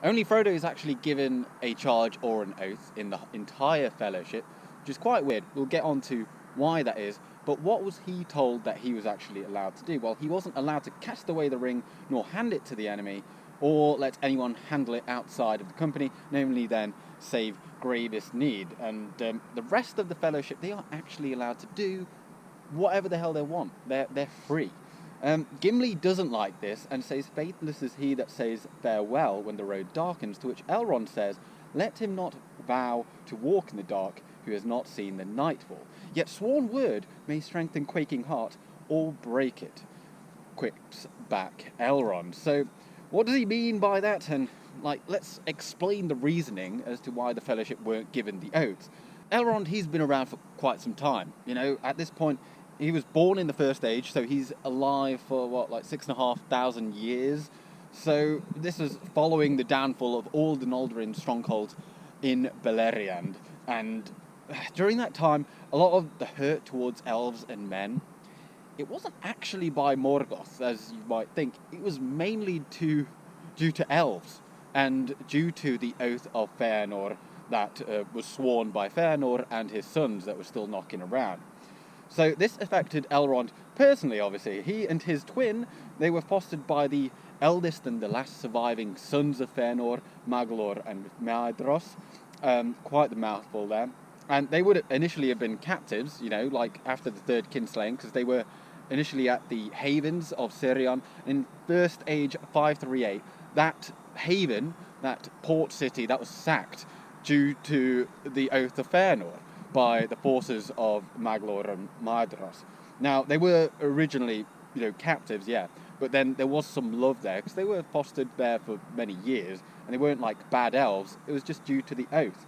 Only Frodo is actually given a charge or an oath in the entire Fellowship, which is quite weird. We'll get on to why that is. But what was he told that he was actually allowed to do? Well, he wasn't allowed to cast away the ring, nor hand it to the enemy, or let anyone handle it outside of the company, namely then save gravest need. And the rest of the Fellowship, they are actually allowed to do whatever the hell they want. They're free. Gimli doesn't like this and says, "Faithless is he that says farewell when the road darkens," to which Elrond says, "Let him not vow to walk in the dark who has not seen the nightfall. Yet sworn word may strengthen quaking heart or break it," quips back Elrond. So what does he mean by that? And let's explain the reasoning as to why the Fellowship weren't given the oaths. Elrond, he's been around for quite some time. At this point, he was born in the First Age, so he's alive for 6,500 years. So this is following the downfall of all the Noldorin strongholds in Beleriand. And during that time, a lot of the hurt towards elves and men, it wasn't actually by Morgoth, as you might think. It was mainly due to elves, and due to the oath of Fëanor that was sworn by Fëanor and his sons that were still knocking around. So this affected Elrond personally, obviously. He and his twin, they were fostered by the eldest and the last surviving sons of Fëanor, Maglor and Maedhros. Quite the mouthful there. And they would initially have been captives, after the third kinslaying, because they were initially at the havens of Sirion. In First Age 538, that haven, that port city, that was sacked due to the oath of Fëanor by the forces of Maglor and Maedhros. Now, they were originally, captives, yeah, but then there was some love there, because they were fostered there for many years, and they weren't like bad elves. It was just due to the oath.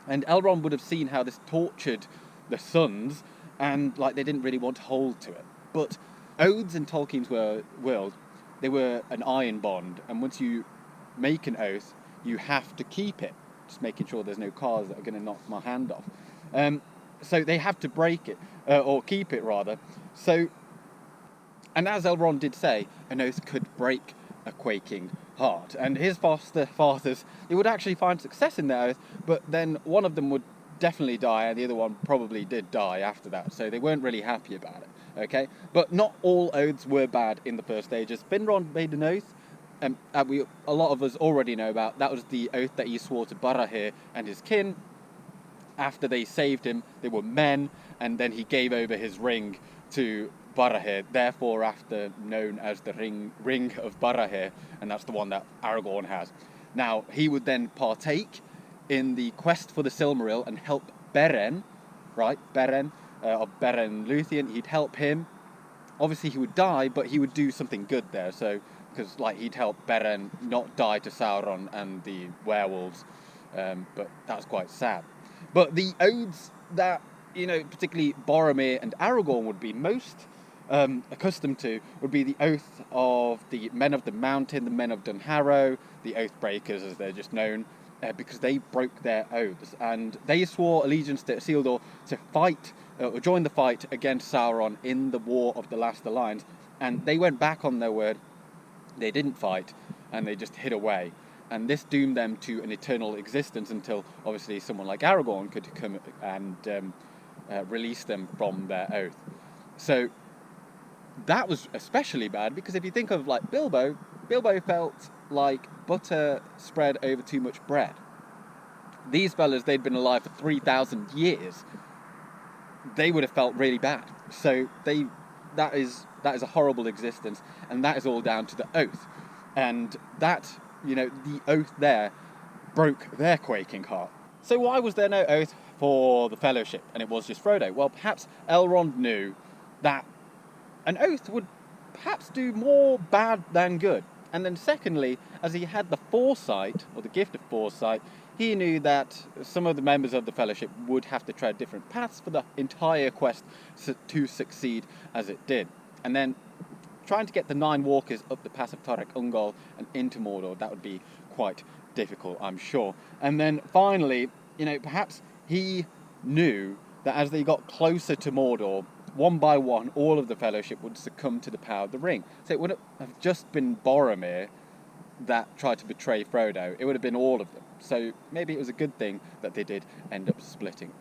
And Elrond would have seen how this tortured the sons, and they didn't really want to hold to it. But oaths in Tolkien's world, they were an iron bond, and once you make an oath, you have to keep it. Just making sure there's no cars that are going to knock my hand off. So they have to break it, or keep it rather. So, and as Elrond did say, an oath could break a quaking heart. And his foster fathers, they would actually find success in their oath, but then one of them would definitely die, and the other one probably did die after that. So they weren't really happy about it. Okay, but not all oaths were bad in the First Ages. Finrod made an oath. A lot of us already know about. That was the oath that he swore to Barahir and his kin. After they saved him, they were men, and then he gave over his ring to Barahir, therefore after known as the Ring of Barahir, and that's the one that Aragorn has. Now, he would then partake in the quest for the Silmaril and help Beren, of Beren Luthien. He'd help him. Obviously, he would die, but he would do something good there, so because he'd help Beren not die to Sauron and the werewolves, but that was quite sad. But the oaths that, particularly Boromir and Aragorn would be most accustomed to would be the oath of the Men of the Mountain, the Men of Dunharrow, the Oathbreakers as they're just known, because they broke their oaths, and they swore allegiance to Isildur to fight, or join the fight against Sauron in the War of the Last Alliance, and they went back on their word. They didn't fight, and they just hid away. And this doomed them to an eternal existence until, obviously, someone like Aragorn could come and release them from their oath. So that was especially bad, because if you think of, Bilbo felt like butter spread over too much bread. These fellas, they'd been alive for 3,000 years. They would have felt really bad. So that is a horrible existence, and that is all down to the oath. And that, the oath there broke their quaking heart. So why was there no oath for the Fellowship, and it was just Frodo? Well, perhaps Elrond knew that an oath would perhaps do more bad than good. And then secondly, as he had the foresight, or the gift of foresight, he knew that some of the members of the Fellowship would have to tread different paths for the entire quest to succeed as it did. And then trying to get the 9 walkers up the pass of Tarak Ungol and into Mordor, that would be quite difficult, I'm sure. And then finally, perhaps he knew that as they got closer to Mordor, one by one, all of the Fellowship would succumb to the power of the ring. So it wouldn't have just been Boromir that tried to betray Frodo, it would have been all of them. So maybe it was a good thing that they did end up splitting.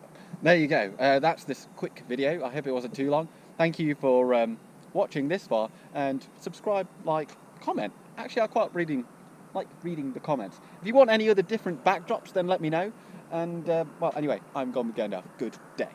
There you go. That's this quick video. I hope it wasn't too long. Thank you for watching this far, and subscribe, like, comment. Actually, I quite like reading the comments. If you want any other different backdrops, then let me know. And well, anyway, I'm going now. Good day.